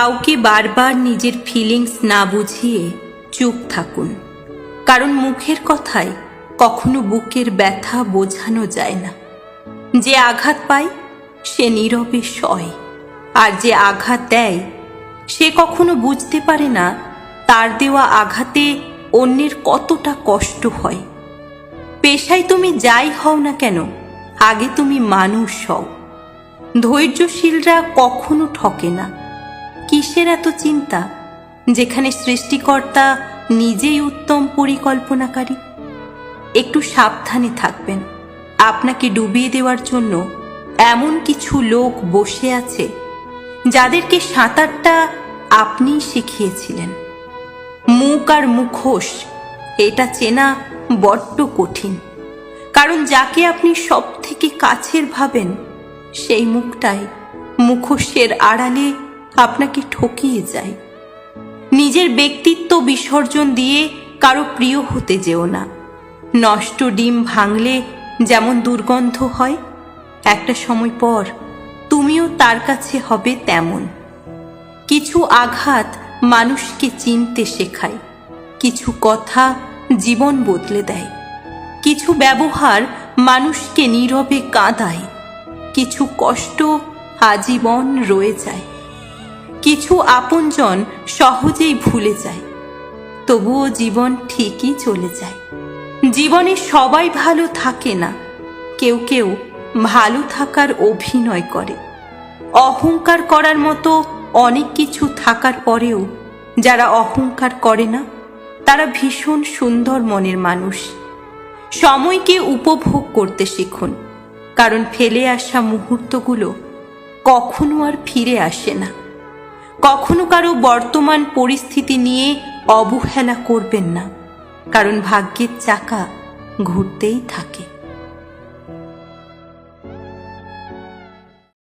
কাউকে বারবার নিজের ফিলিংস না বুঝিয়ে চুপ থাকুন, কারণ মুখের কথায় কখনো বুকের ব্যথা বোঝানো যায় না। যে আঘাত পায় সে নীরবে সয়, আর যে আঘাত দেয় সে কখনো বুঝতে পারে না তার দেওয়া আঘাতে অন্যের কতটা কষ্ট হয়। পেশায় তুমি যাই হও না কেন, আগে তুমি মানুষ হও। ধৈর্যশীলরা কখনো ঠকে না। কিসের এত চিন্তা, যেখানে সৃষ্টিকর্তা নিজেই উত্তম পরিকল্পনাকারী? একটু সাবধানে থাকবেন। আপনাকে ডুবিয়ে দেওয়ার জন্য এমন কিছু লোক বসে আছে যাদেরকে সাঁতারটা আপনিই শিখিয়েছিলেন। মুখ আর মুখোশ এটা চেনা বড্ড কঠিন, কারণ যাকে আপনি সব থেকে কাছের ভাবেন সেই মুখটাই মুখোশের আড়ালে আপনাকে ঠকিয়ে যায়। নিজের ব্যক্তিত্ব বিসর্জন দিয়ে কারো প্রিয় হতে যেও না। নষ্ট ডিম ভাঙলে যেমন দুর্গন্ধ হয়, একটা সময় পর তুমিও তার কাছে হবে তেমন। কিছু আঘাত মানুষকে চিনতে শেখায়, কিছু কথা জীবন বদলে দেয়, কিছু ব্যবহার মানুষকে নীরবে কাঁদায়, কিছু কষ্ট আজীবন রয়ে যায়, কিছু আপনজন সহজেই ভুলে যায়, তবুও জীবন ঠিকই চলে যায়। জীবনে সবাই ভালো থাকে না, কেউ কেউ ভালো থাকার অভিনয় করে। অহংকার করার মতো অনেক কিছু থাকার পরেও যারা অহংকার করে না তারা ভীষণ সুন্দর মনের মানুষ। সময়কে উপভোগ করতে শিখুন, কারণ ফেলে আসা মুহূর্তগুলো কখনো আর ফিরে আসে না। কখনো কারো বর্তমান পরিস্থিতি নিয়ে অবহেলা করবেন না, কারণ ভাগ্যের চাকা ঘুরতেই থাকে।